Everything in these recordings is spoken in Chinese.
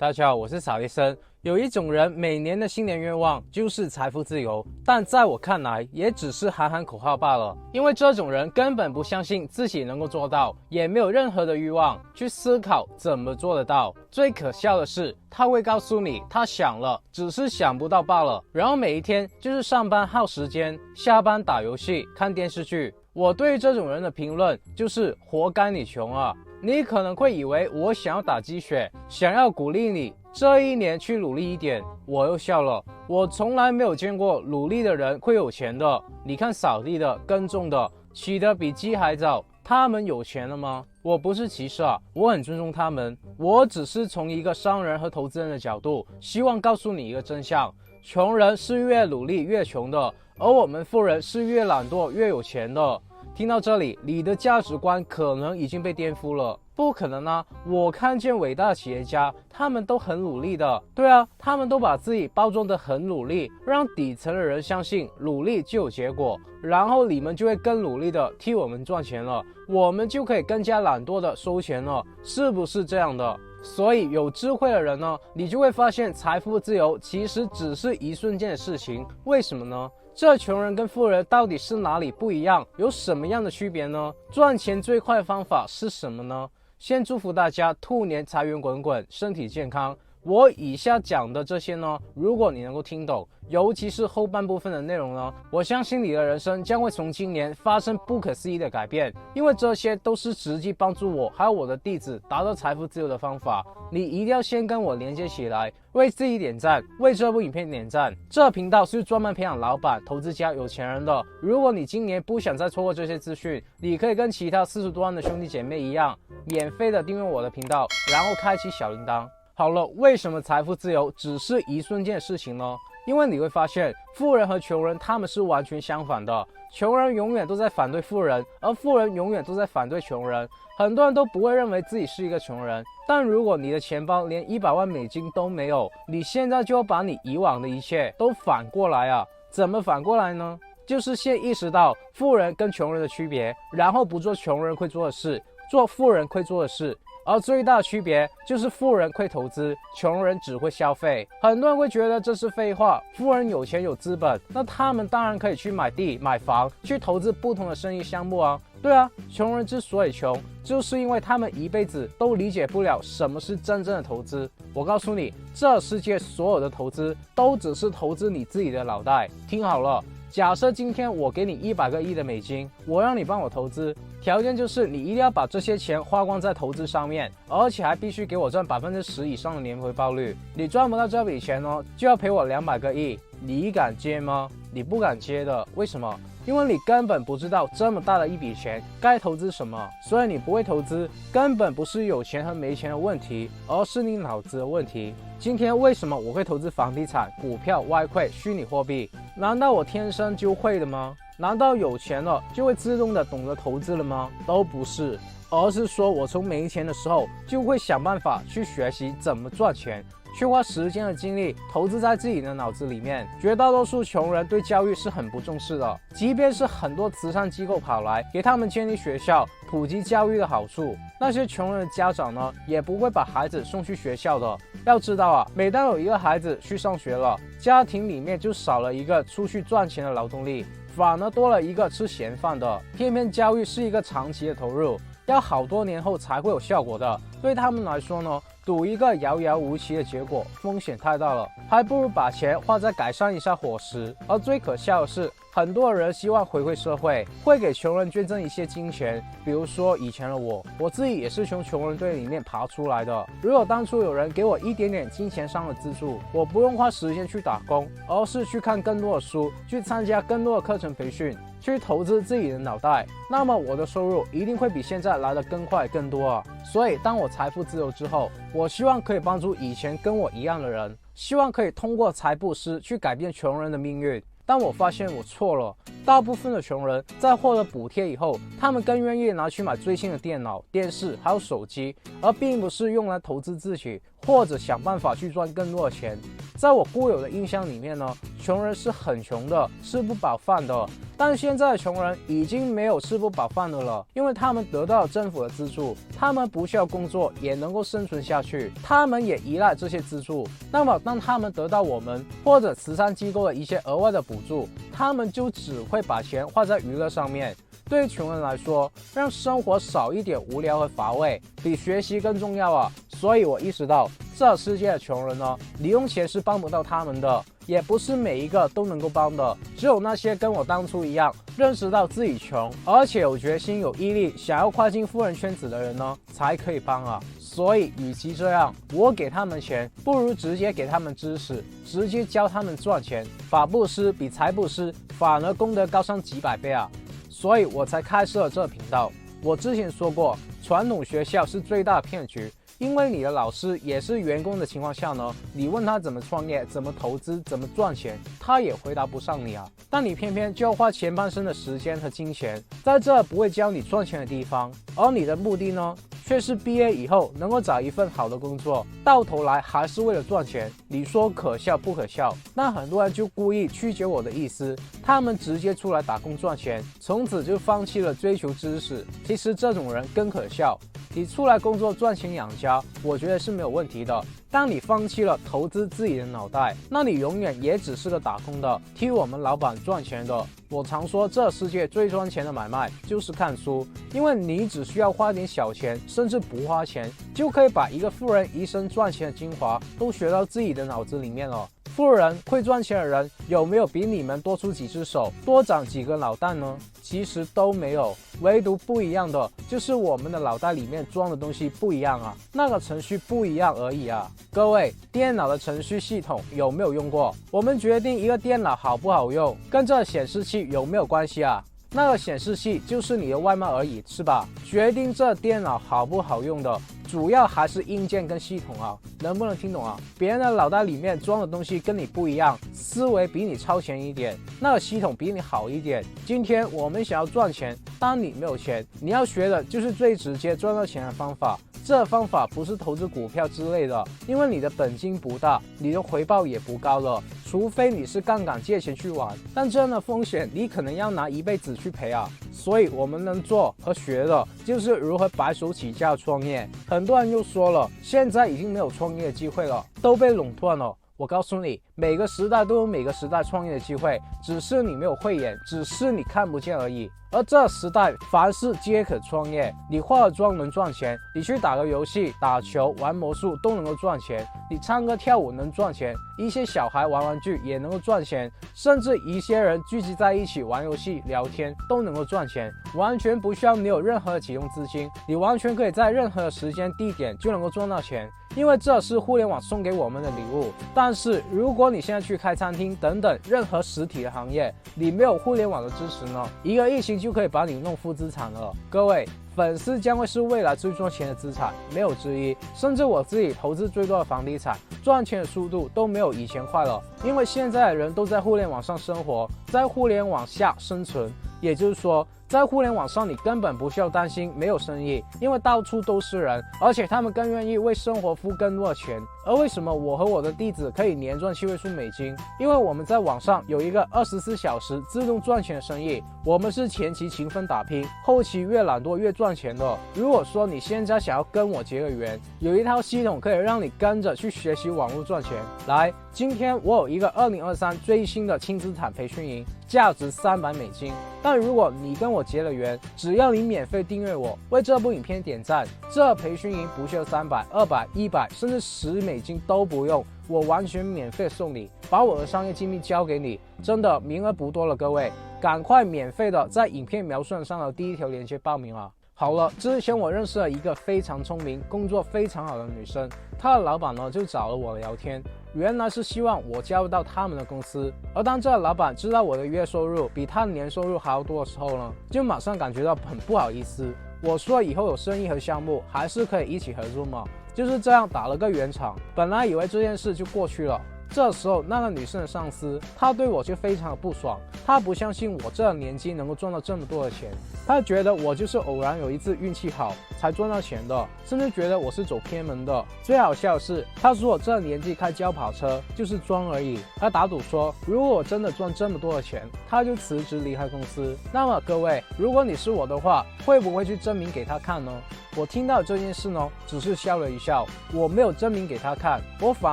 大家好，我是傻医生。有一种人每年的新年愿望就是财富自由，但在我看来也只是喊喊口号罢了。因为这种人根本不相信自己能够做到，也没有任何的欲望去思考怎么做得到。最可笑的是，他会告诉你他想了，只是想不到罢了。然后每一天就是上班耗时间，下班打游戏、看电视剧。我对这种人的评论就是活该你穷啊！你可能会以为我想要打鸡血，想要鼓励你这一年去努力一点。我又笑了，我从来没有见过努力的人会有钱的。你看扫地的、耕种的，起得比鸡还早，他们有钱了吗？我不是歧视啊，我很尊重他们。我只是从一个商人和投资人的角度，希望告诉你一个真相：穷人是越努力越穷的，而我们富人是越懒惰越有钱的。听到这里，你的价值观可能已经被颠覆了。不可能啊！我看见伟大企业家，他们都很努力的。对啊，他们都把自己包装得很努力，让底层的人相信努力就有结果，然后你们就会更努力的替我们赚钱了，我们就可以更加懒惰的收钱了，是不是这样的？所以有智慧的人呢，你就会发现财富自由其实只是一瞬间的事情。为什么呢？这穷人跟富人到底是哪里不一样？有什么样的区别呢？赚钱最快的方法是什么呢？先祝福大家兔年财源滚滚，身体健康。我以下讲的这些呢，如果你能够听懂，尤其是后半部分的内容呢，我相信你的人生将会从今年发生不可思议的改变，因为这些都是实际帮助我还有我的弟子达到财富自由的方法。你一定要先跟我连接起来，为自己点赞，为这部影片点赞。这频道是专门培养老板、投资家、有钱人的。如果你今年不想再错过这些资讯，你可以跟其他40多万的兄弟姐妹一样，免费的订阅我的频道，然后开启小铃铛。好了，为什么财富自由只是一瞬间的事情呢？因为你会发现，富人和穷人他们是完全相反的。穷人永远都在反对富人，而富人永远都在反对穷人。很多人都不会认为自己是一个穷人，但如果你的钱包连100万美金都没有，你现在就要把你以往的一切都反过来啊！怎么反过来呢？就是先意识到富人跟穷人的区别，然后不做穷人会做的事，做富人会做的事。而最大的区别就是富人会投资，穷人只会消费。很多人会觉得这是废话，富人有钱有资本，那他们当然可以去买地买房，去投资不同的生意项目啊。对啊，穷人之所以穷，就是因为他们一辈子都理解不了什么是真正的投资。我告诉你，这世界所有的投资都只是投资你自己的脑袋。听好了，假设今天我给你100个亿的美金，我让你帮我投资，条件就是你一定要把这些钱花光在投资上面，而且还必须给我赚10%以上的年回报率。你赚不到这笔钱呢，就要赔我200个亿。你敢接吗？你不敢接的，为什么？因为你根本不知道这么大的一笔钱该投资什么，所以你不会投资，根本不是有钱和没钱的问题，而是你脑子的问题。今天为什么我会投资房地产、股票、外汇、虚拟货币？难道我天生就会的吗？难道有钱了就会自动的懂得投资了吗？都不是，而是说我从没钱的时候就会想办法去学习怎么赚钱，去花时间和精力投资在自己的脑子里面。绝大多数穷人对教育是很不重视的，即便是很多慈善机构跑来给他们建立学校，普及教育的好处，那些穷人的家长呢，也不会把孩子送去学校的。要知道啊，每当有一个孩子去上学了，家庭里面就少了一个出去赚钱的劳动力，反而多了一个吃闲饭的。偏偏教育是一个长期的投入，要好多年后才会有效果的。对他们来说呢，赌一个遥遥无期的结果，风险太大了，还不如把钱花在改善一下伙食。而最可笑的是，很多人希望回馈社会，会给穷人捐赠一些金钱。比如说以前的我自己也是从穷人堆里面爬出来的。如果当初有人给我一点点金钱上的资助，我不用花时间去打工，而是去看更多的书，去参加更多的课程培训，去投资自己的脑袋，那么我的收入一定会比现在来得更快更多啊。所以当我财富自由之后，我希望可以帮助以前跟我一样的人，希望可以通过财布施去改变穷人的命运。但我发现我错了，大部分的穷人在获得补贴以后，他们更愿意拿去买最新的电脑、电视还有手机，而并不是用来投资自己，或者想办法去赚更多的钱。在我固有的印象里面呢，穷人是很穷的，吃不饱饭的。但现在的穷人已经没有吃不饱饭的了，因为他们得到了政府的资助，他们不需要工作也能够生存下去，他们也依赖这些资助。那么当他们得到我们或者慈善机构的一些额外的补助，他们就只会把钱花在娱乐上面。对于穷人来说，让生活少一点无聊和乏味，比学习更重要啊！所以我意识到，这世界的穷人呢，零用钱是帮不到他们的，也不是每一个都能够帮的，只有那些跟我当初一样，认识到自己穷，而且有决心、有毅力，想要跨进富人圈子的人呢，才可以帮啊！所以，与其这样，我给他们钱，不如直接给他们知识，直接教他们赚钱。法布施比财布施反而功德高上几百倍啊！所以我才开设了这个频道。我之前说过，传统学校是最大的骗局，因为你的老师也是员工的情况下呢，你问他怎么创业、怎么投资、怎么赚钱，他也回答不上你啊。但你偏偏就要花前半生的时间和金钱在这不会教你赚钱的地方，而你的目的呢，却是毕业以后能够找一份好的工作，到头来还是为了赚钱。你说可笑不可笑？那很多人就故意曲解我的意思，他们直接出来打工赚钱，从此就放弃了追求知识。其实这种人更可笑。你出来工作赚钱养家，我觉得是没有问题的。当你放弃了投资自己的脑袋，那你永远也只是个打工的，替我们老板赚钱的。我常说，这世界最赚钱的买卖就是看书，因为你只需要花点小钱，甚至不花钱，就可以把一个富人一生赚钱的精华都学到自己的脑子里面了。富人会赚钱的人有没有比你们多出几只手，多长几个脑袋呢？其实都没有，唯独不一样的就是我们的脑袋里面装的东西不一样啊，那个程序不一样而已啊。各位，电脑的程序系统有没有用过？我们决定一个电脑好不好用，跟这显示器有没有关系啊？那个显示器就是你的外貌而已，是吧？决定这电脑好不好用的，主要还是硬件跟系统啊，能不能听懂啊？别人的脑袋里面装的东西跟你不一样，思维比你超前一点，那个系统比你好一点。今天我们想要赚钱，当你没有钱，你要学的就是最直接赚到钱的方法。这方法不是投资股票之类的，因为你的本金不大，你的回报也不高了，除非你是杠杆借钱去玩，但这样的风险你可能要拿一辈子去赔啊。所以我们能做和学的就是如何白手起家创业。很多人又说了，现在已经没有创业的机会了，都被垄断了。我告诉你，每个时代都有每个时代创业的机会，只是你没有慧眼，只是你看不见而已。而这时代凡事皆可创业，你化了妆能赚钱，你去打个游戏、打球、玩魔术都能够赚钱，你唱歌跳舞能赚钱，一些小孩玩玩具也能够赚钱，甚至一些人聚集在一起玩游戏、聊天都能够赚钱，完全不需要你有任何的启动资金，你完全可以在任何的时间地点就能够赚到钱。因为这是互联网送给我们的礼物。但是如果你现在去开餐厅等等任何实体的行业，你没有互联网的支持呢，一个疫情就可以把你弄负资产了。各位，粉丝将会是未来最赚钱的资产，没有之一。甚至我自己投资最多的房地产，赚钱的速度都没有以前快了。因为现在的人都在互联网上生活，在互联网下生存，也就是说，在互联网上，你根本不需要担心没有生意，因为到处都是人，而且他们更愿意为生活付更多的钱。而为什么我和我的弟子可以年赚7位数美金？因为我们在网上有一个24小时自动赚钱的生意，我们是前期勤奋打拼，后期越懒惰越赚钱的。如果说你现在想要跟我结个缘，有一套系统可以让你跟着去学习网络赚钱。来，今天我有一个2023最新的轻资产培训营，价值300美金。但如果你跟我结了缘，只要你免费订阅我，为这部影片点赞，这培训营不需要300、200、100，甚至10美金都不用，我完全免费送你，把我的商业机密交给你，真的名额不多了，各位，赶快免费的在影片描述上的第一条链接报名啊！好了，之前我认识了一个非常聪明、工作非常好的女生，她的老板呢就找了我聊天，原来是希望我加入到他们的公司。而当这个老板知道我的月收入比他的年收入还要多的时候呢，就马上感觉到很不好意思。我说以后有生意和项目还是可以一起合作嘛，就是这样打了个圆场。本来以为这件事就过去了，这时候那个女生的上司，她对我就非常的不爽，她不相信我这年纪能够赚到这么多的钱，她觉得我就是偶然有一次运气好才赚到钱的，甚至觉得我是走偏门的。最好笑的是，她说我这年纪开轿跑车就是装而已，她打赌说如果我真的赚这么多的钱，她就辞职离开公司。那么各位，如果你是我的话，会不会去证明给她看呢？我听到这件事呢，只是笑了一笑，我没有证明给她看，我反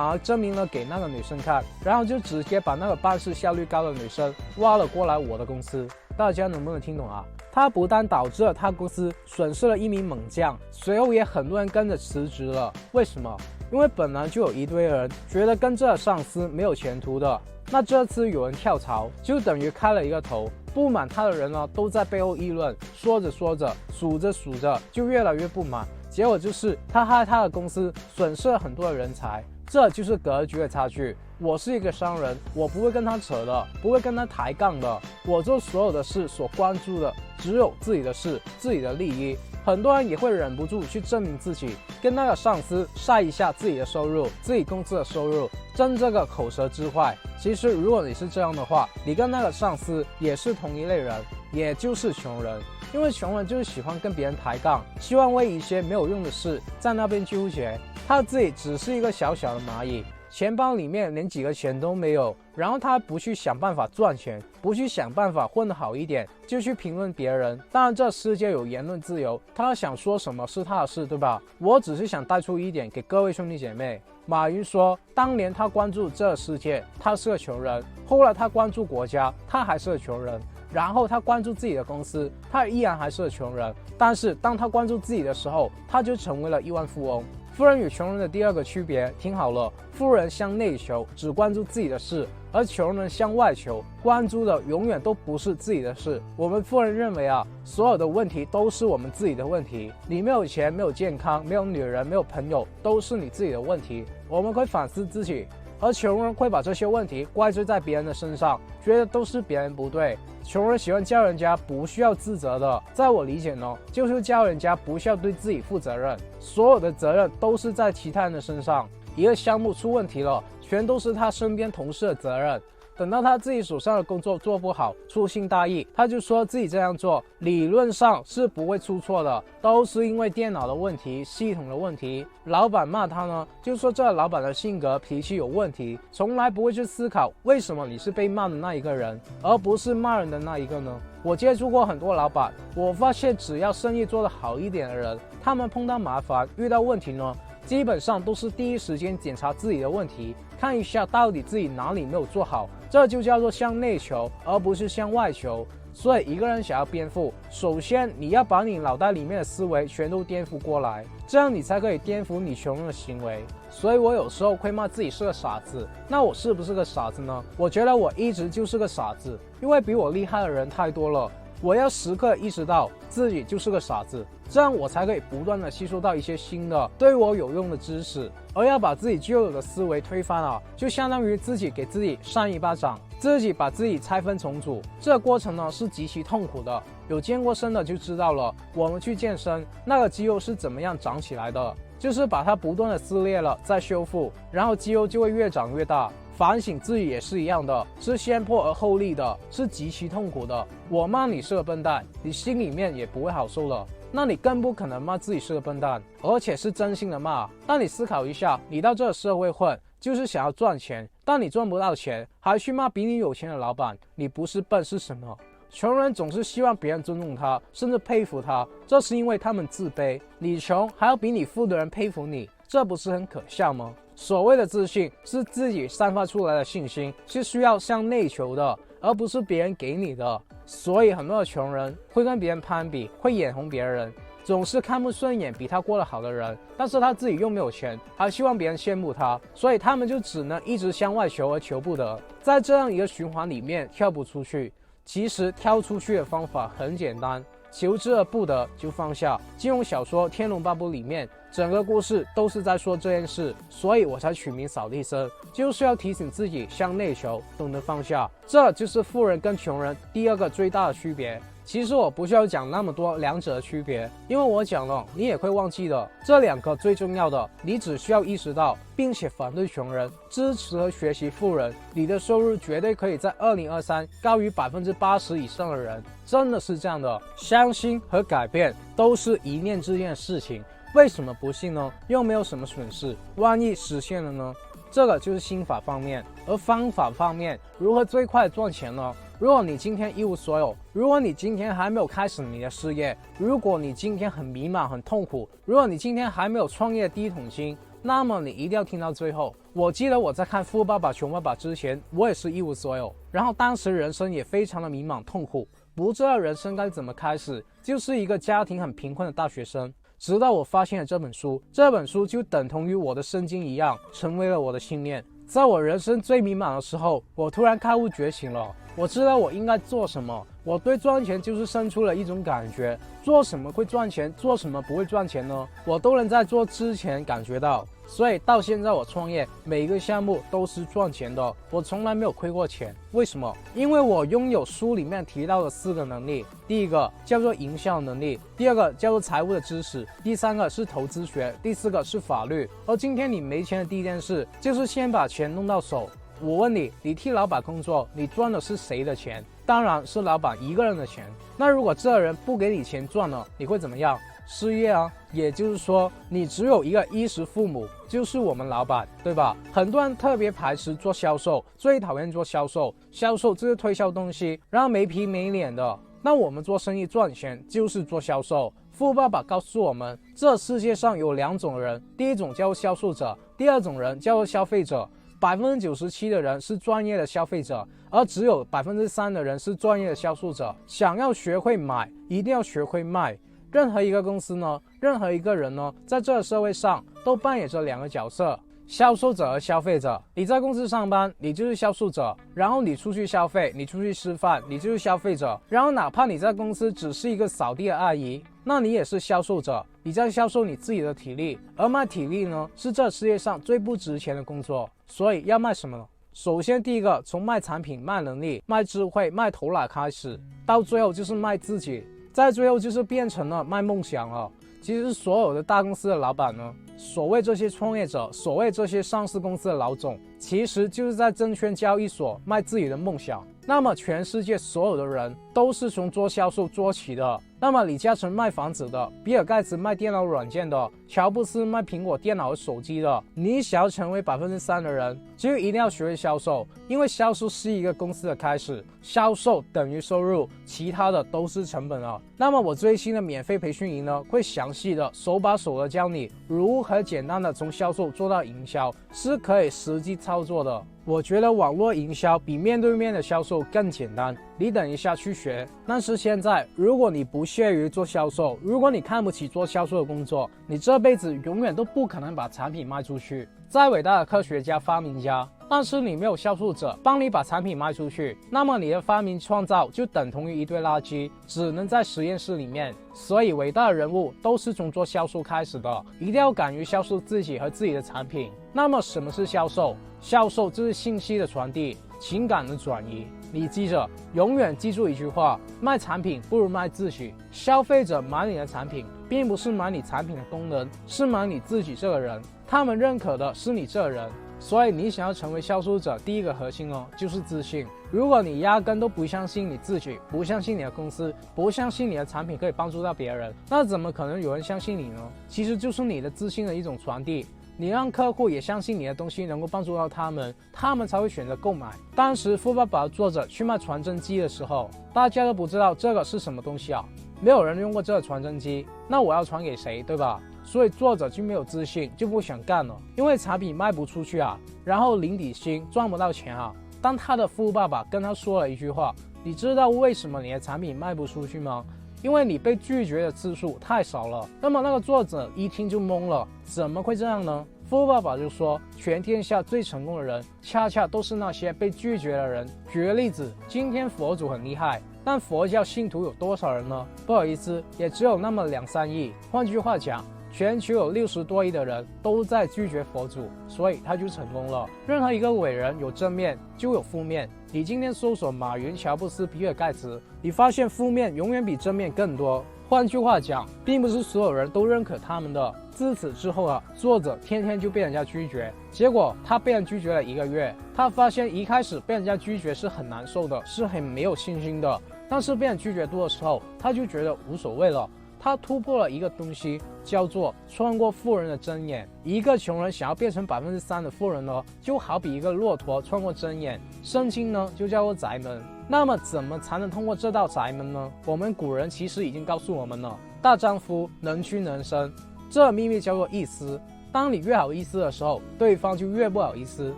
而证明了给那个女生看，然后就直接把那个办事效率高的女生挖了过来我的公司。大家能不能听懂啊？他不但导致了他公司损失了一名猛将，随后也很多人跟着辞职了。为什么？因为本来就有一堆人觉得跟这上司没有前途的，那这次有人跳槽，就等于开了一个头。不满他的人呢，都在背后议论，说着说着，数着数着，就越来越不满。结果就是他害他的公司损失了很多的人才，这就是格局的差距。我是一个商人，我不会跟他扯的，不会跟他抬杠的。我做所有的事所关注的只有自己的事，自己的利益。很多人也会忍不住去证明自己，跟那个上司晒一下自己的收入，自己公司的收入，争这个口舌之快。其实如果你是这样的话，你跟那个上司也是同一类人，也就是穷人。因为穷人就是喜欢跟别人抬杠，希望为一些没有用的事在那边纠结，他自己只是一个小小的蚂蚁，钱包里面连几个钱都没有，然后他不去想办法赚钱，不去想办法混得好一点，就去评论别人。当然这世界有言论自由，他想说什么是他的事，对吧？我只是想带出一点给各位兄弟姐妹。马云说，当年他关注这个世界，他是个穷人；后来他关注国家，他还是个穷人；然后他关注自己的公司，他依然还是个穷人。但是当他关注自己的时候，他就成为了亿万富翁。富人与穷人的第二个区别，听好了，富人向内求，只关注自己的事，而穷人向外求，关注的永远都不是自己的事。我们富人认为啊，所有的问题都是我们自己的问题，你没有钱，没有健康，没有女人，没有朋友，都是你自己的问题。我们会反思自己，而穷人会把这些问题怪罪在别人的身上，觉得都是别人不对。穷人喜欢教人家不需要自责的，在我理解呢，就是教人家不需要对自己负责任，所有的责任都是在其他人的身上。一个项目出问题了，全都是他身边同事的责任。等到他自己手上的工作做不好，粗心大意，他就说自己这样做理论上是不会出错的，都是因为电脑的问题，系统的问题。老板骂他呢，就说这老板的性格脾气有问题，从来不会去思考为什么你是被骂的那一个人，而不是骂人的那一个呢？我接触过很多老板，我发现只要生意做得好一点的人，他们碰到麻烦遇到问题呢，基本上都是第一时间检查自己的问题，看一下到底自己哪里没有做好，这就叫做向内求，而不是向外求。所以一个人想要颠覆，首先你要把你脑袋里面的思维全都颠覆过来，这样你才可以颠覆你穷人的行为。所以我有时候会骂自己是个傻子，那我是不是个傻子呢？我觉得我一直就是个傻子，因为比我厉害的人太多了。我要时刻意识到自己就是个傻子，这样我才可以不断的吸收到一些新的对我有用的知识。而要把自己旧有的思维推翻啊，就相当于自己给自己扇一巴掌，自己把自己拆分重组。这个过程呢是极其痛苦的，有健过身的就知道了。我们去健身，那个肌肉是怎么样长起来的？就是把它不断的撕裂了，再修复，然后肌肉就会越长越大。反省自己也是一样的，是先破而后立的，是极其痛苦的。我骂你是个笨蛋，你心里面也不会好受了，那你更不可能骂自己是个笨蛋，而且是真心的骂。但你思考一下，你到这个社会混，就是想要赚钱，但你赚不到钱，还去骂比你有钱的老板，你不是笨是什么？穷人总是希望别人尊重他，甚至佩服他，这是因为他们自卑。你穷还要比你富的人佩服你，这不是很可笑吗？所谓的自信是自己散发出来的信心，是需要向内求的，而不是别人给你的。所以很多的穷人会跟别人攀比，会眼红别人，总是看不顺眼比他过得好的人，但是他自己又没有钱，还希望别人羡慕他，所以他们就只能一直向外求而求不得，在这样一个循环里面跳不出去。其实跳出去的方法很简单，求之而不得就放下。金庸小说《天龙八部》里面整个故事都是在说这件事，所以我才取名扫地僧，就是要提醒自己向内求，懂得放下。这就是富人跟穷人第二个最大的区别。其实我不需要讲那么多两者的区别，因为我讲了你也会忘记的。这两个最重要的，你只需要意识到，并且反对穷人，支持和学习富人，你的收入绝对可以在2023高于80%以上的人。真的是这样的，相信和改变都是一念之间的事情。为什么不信呢？又没有什么损失，万一实现了呢？这个就是心法方面。而方法方面，如何最快赚钱呢？如果你今天一无所有，如果你今天还没有开始你的事业，如果你今天很迷茫很痛苦，如果你今天还没有创业第一桶金，那么你一定要听到最后。我记得我在看《富爸爸穷爸爸》之前，我也是一无所有，然后当时人生也非常的迷茫痛苦，不知道人生该怎么开始，就是一个家庭很贫困的大学生。直到我发现了这本书，这本书就等同于我的圣经一样，成为了我的信念。在我人生最迷茫的时候，我突然开悟觉醒了，我知道我应该做什么。我对赚钱就是生出了一种感觉，做什么会赚钱，做什么不会赚钱呢？我都能在做之前感觉到。所以到现在我创业，每一个项目都是赚钱的，我从来没有亏过钱。为什么？因为我拥有书里面提到的4个能力。第一个叫做营销能力，第二个叫做财务的知识，第三个是投资学，第4个是法律。而今天你没钱的第一件事，就是先把钱弄到手。我问你，你替老板工作，你赚的是谁的钱？当然是老板一个人的钱。那如果这人不给你钱赚了，你会怎么样？失业啊。也就是说，你只有一个衣食父母，就是我们老板，对吧？很多人特别排斥做销售，最讨厌做销售。销售就是推销东西，然后没皮没脸的。那我们做生意赚钱就是做销售。富爸爸告诉我们，这世界上有2种人，第一种叫销售者，第二种人叫做消费者。97%的人是专业的消费者，而只有3%的人是专业的销售者。想要学会买，一定要学会卖。任何一个公司呢，任何一个人呢，在这个社会上都扮演着2个角色，销售者和消费者。你在公司上班，你就是销售者，然后你出去消费，你出去吃饭，你就是消费者。然后哪怕你在公司只是一个扫地的阿姨，那你也是销售者，你在销售你自己的体力。而卖体力呢，是这世界上最不值钱的工作。所以要卖什么呢？首先第一个，从卖产品、卖能力、卖智慧、卖头脑开始，到最后就是卖自己，再最后就是变成了卖梦想了。其实所有的大公司的老板呢，所谓这些创业者，所谓这些上市公司的老总，其实就是在证券交易所卖自己的梦想。那么全世界所有的人都是从做销售做起的。那么李嘉诚卖房子的，比尔盖茨卖电脑软件的，乔布斯卖苹果电脑和手机的。你想要成为3%的人，就一定要学会销售，因为销售是一个公司的开始，销售等于收入，其他的都是成本啊。那么我最新的免费培训营呢，会详细的手把手的教你如何简单的从销售做到营销，是可以实际操作的。我觉得网络营销比面对面的销售更简单，你等一下去学。但是现在，如果你不屑于做销售，如果你看不起做销售的工作，你这辈子永远都不可能把产品卖出去。再伟大的科学家、发明家，但是你没有销售者帮你把产品卖出去，那么你的发明创造就等同于一堆垃圾，只能在实验室里面。所以伟大的人物都是从做销售开始的，一定要敢于销售自己和自己的产品。那么什么是销售？销售就是信息的传递，情感的转移。你记着，永远记住一句话：卖产品不如卖自己。消费者买你的产品，并不是买你产品的功能，是买你自己这个人。他们认可的是你这个人。所以你想要成为销售者，第一个核心就是自信。如果你压根都不相信你自己，不相信你的公司，不相信你的产品可以帮助到别人，那怎么可能有人相信你呢？其实就是你的自信的一种传递。你让客户也相信你的东西能够帮助到他们，他们才会选择购买。当时富爸爸的作者去卖传真机的时候，大家都不知道这个是什么东西啊，没有人用过这个传真机，那我要传给谁，对吧？所以作者就没有自信，就不想干了，因为产品卖不出去啊，然后零底薪赚不到钱啊。当他的富爸爸跟他说了一句话：你知道为什么你的产品卖不出去吗？因为你被拒绝的次数太少了。那么那个作者一听就懵了，怎么会这样呢？富爸爸就说，全天下最成功的人，恰恰都是那些被拒绝的人。举个例子，今天佛祖很厉害，但佛教信徒有多少人呢？不好意思，也只有那么2-3亿。换句话讲，全球有60多亿的人都在拒绝佛祖，所以他就成功了。任何一个伟人有正面就有负面。你今天搜索马云、乔布斯、比尔盖茨，你发现负面永远比正面更多。换句话讲，并不是所有人都认可他们的。自此之后啊，作者天天就被人家拒绝，结果他被人拒绝了1个月。他发现一开始被人家拒绝是很难受的，是很没有信心的。但是被人拒绝多的时候，他就觉得无所谓了。他突破了一个东西，叫做穿过富人的针眼。一个穷人想要变成3%的富人呢，就好比一个骆驼穿过针眼。圣经呢，就叫做宅门。那么怎么才能通过这道宅门呢？我们古人其实已经告诉我们了，大丈夫能屈能伸，这秘密叫做意思。当你越好意思的时候，对方就越不好意思；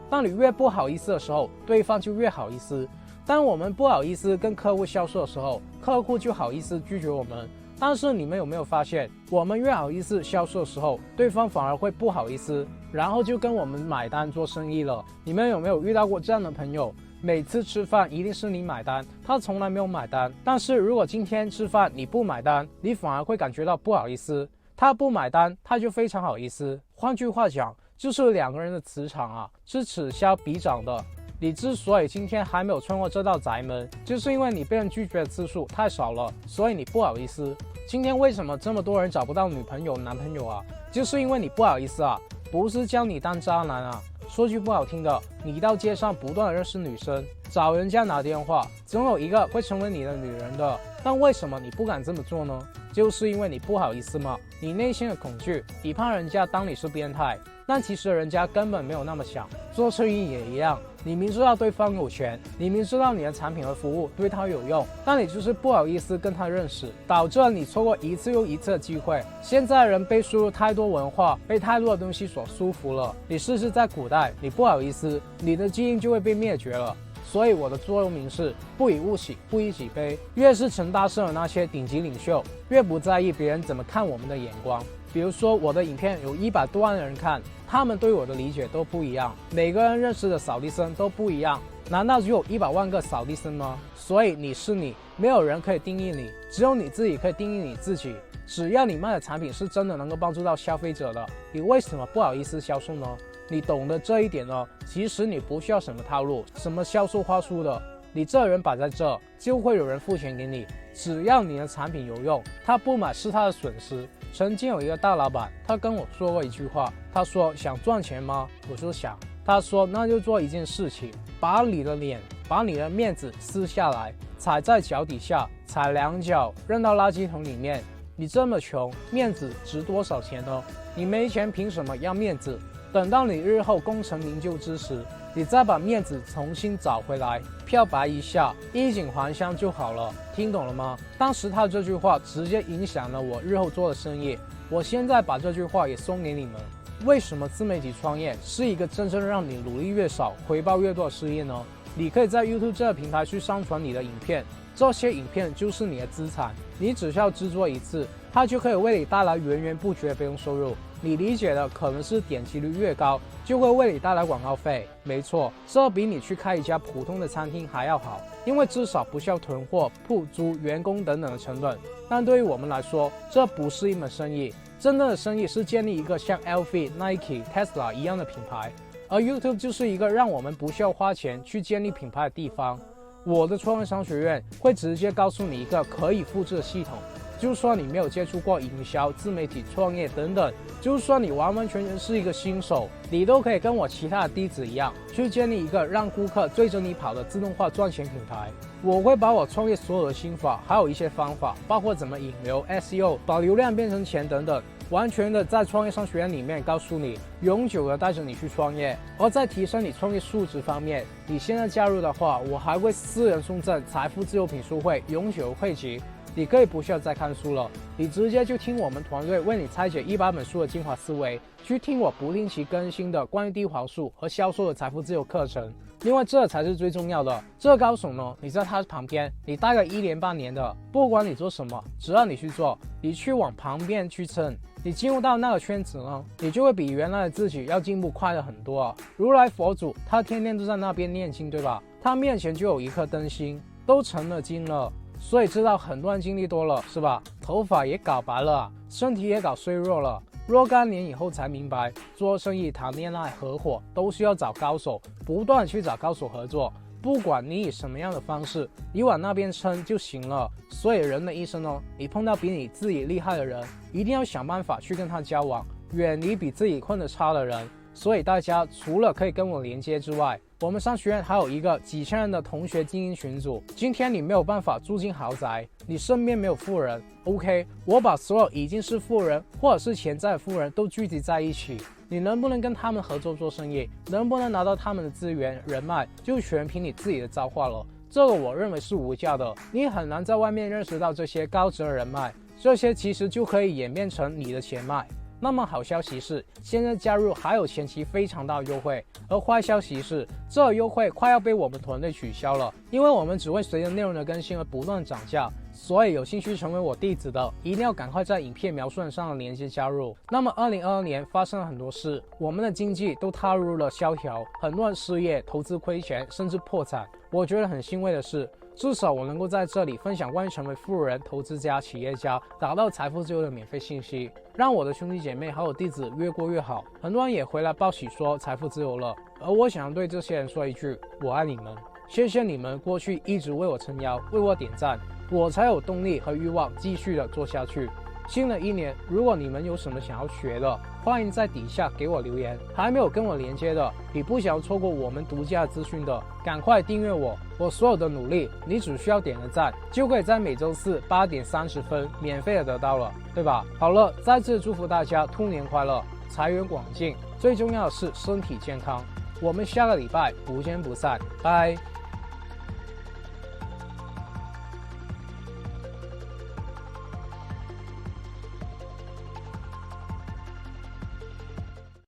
当你越不好意思的时候，对方就越好意思。当我们不好意思跟客户销售的时候，客户就好意思拒绝我们。但是你们有没有发现，我们越好意思销售的时候，对方反而会不好意思，然后就跟我们买单做生意了？你们有没有遇到过这样的朋友？每次吃饭一定是你买单，他从来没有买单。但是如果今天吃饭你不买单，你反而会感觉到不好意思。他不买单，他就非常好意思。换句话讲，就是2个人的磁场啊，是此消彼长的。你之所以今天还没有穿过这道宅门，就是因为你被人拒绝的次数太少了，所以你不好意思。今天为什么这么多人找不到女朋友、男朋友啊？就是因为你不好意思啊，不是教你当渣男啊。说句不好听的，你到街上不断的认识女生，找人家拿电话，总有一个会成为你的女人的。但为什么你不敢这么做呢？就是因为你不好意思嘛，你内心的恐惧，你怕人家当你是变态。但其实人家根本没有那么想。做生意也一样，你明知道对方有钱，你明知道你的产品和服务对他有用，但你就是不好意思跟他认识，导致了你错过一次又一次的机会。现在人被输入太多文化，被太多的东西所束缚了。你试试在古代，你不好意思，你的基因就会被灭绝了。所以我的座右铭是：不以物喜，不以己悲。越是成大事的那些顶级领袖，越不在意别人怎么看我们的眼光。比如说我的影片有100多万人看，他们对我的理解都不一样，每个人认识的扫地僧都不一样。难道只有100万个扫地僧吗？所以你是你，没有人可以定义你，只有你自己可以定义你自己。只要你卖的产品是真的能够帮助到消费者的，你为什么不好意思销售呢？你懂得这一点呢，其实你不需要什么套路，什么销售话术的，你这人摆在这，就会有人付钱给你。只要你的产品有用，他不买是他的损失。曾经有一个大老板，他跟我说过一句话，他说：想赚钱吗？我说想。他说那就做一件事情，把你的脸，把你的面子撕下来，踩在脚底下，踩2脚扔到垃圾桶里面。你这么穷，面子值多少钱呢？你没钱凭什么要面子？等到你日后功成名就之时，你再把面子重新找回来，漂白一下，衣锦还乡就好了。听懂了吗？当时他这句话直接影响了我日后做的生意。我现在把这句话也送给你们。为什么自媒体创业是一个真正让你努力越少，回报越多的事业呢？你可以在 YouTube 这个平台去上传你的影片，这些影片就是你的资产，你只需要制作一次，它就可以为你带来源源不绝的被动收入。你理解的可能是点击率越高，就会为你带来广告费。没错，这比你去开一家普通的餐厅还要好，因为至少不需要囤货、铺租、员工等等的成本。但对于我们来说，这不是一门生意。真正的生意是建立一个像 LV、Nike、Tesla 一样的品牌，而 YouTube 就是一个让我们不需要花钱去建立品牌的地方。我的创业商学院会直接告诉你一个可以复制的系统。就算你没有接触过营销、自媒体创业等等，就算你完完全全是一个新手，你都可以跟我其他的弟子一样，去建立一个让顾客追着你跑的自动化赚钱平台。我会把我创业所有的心法，还有一些方法，包括怎么引流、SEO、把流量变成钱等等，完全的在创业商学院里面告诉你，永久的带着你去创业。而在提升你创业素质方面，你现在加入的话，我还会私人送赠财富自由品书会永久会籍。你可以不需要再看书了，你直接就听我们团队为你拆解100本书的精华思维，去听我不定期更新的关于低黄数和销售的财富自由课程。另外，这才是最重要的，这高手呢，你在他旁边，你待个1年半年的，不管你做什么，只要你去做，你去往旁边去蹭，你进入到那个圈子呢，你就会比原来的自己要进步快了很多啊。如来佛祖他天天都在那边念经，对吧？他面前就有一颗灯芯，都成了精了。所以知道很多人经历多了是吧？头发也搞白了，身体也搞衰弱了，若干年以后才明白，做生意、谈恋爱、合伙都需要找高手，不断去找高手合作。不管你以什么样的方式，你往那边撑就行了。所以人的一生呢，你碰到比你自己厉害的人，一定要想办法去跟他交往，远离比自己混得差的人。所以大家除了可以跟我连接之外，我们商学院还有一个几千人的同学精英群组。今天你没有办法住进豪宅，你身边没有富人 ，OK， 我把所有已经是富人或者是潜在的富人都聚集在一起。你能不能跟他们合作做生意，能不能拿到他们的资源人脉，就全凭你自己的造化了。这个我认为是无价的，你很难在外面认识到这些高质的人脉，这些其实就可以演变成你的钱脉。那么好消息是，现在加入还有前期非常大的优惠，而坏消息是，这优惠快要被我们团队取消了，因为我们只会随着内容的更新而不断涨价。所以有兴趣成为我弟子的，一定要赶快在影片描述上的链接加入。那么2022年发生了很多事，我们的经济都踏入了萧条，很多人失业、投资亏钱，甚至破产。我觉得很欣慰的是，至少我能够在这里分享关于成为富人、投资家、企业家、达到财富自由的免费信息，让我的兄弟姐妹还有弟子越过越好。很多人也回来报喜说财富自由了，而我想对这些人说一句：我爱你们，谢谢你们过去一直为我撑腰，为我点赞，我才有动力和欲望继续的做下去。新的一年，如果你们有什么想要学的，欢迎在底下给我留言。还没有跟我连接的，你不想要错过我们独家资讯的，赶快订阅我。我所有的努力，你只需要点个赞，就可以在每周四8点30分免费的得到了，对吧？好了，再次祝福大家兔年快乐，财源广进，最重要的是身体健康。我们下个礼拜不见不散，拜。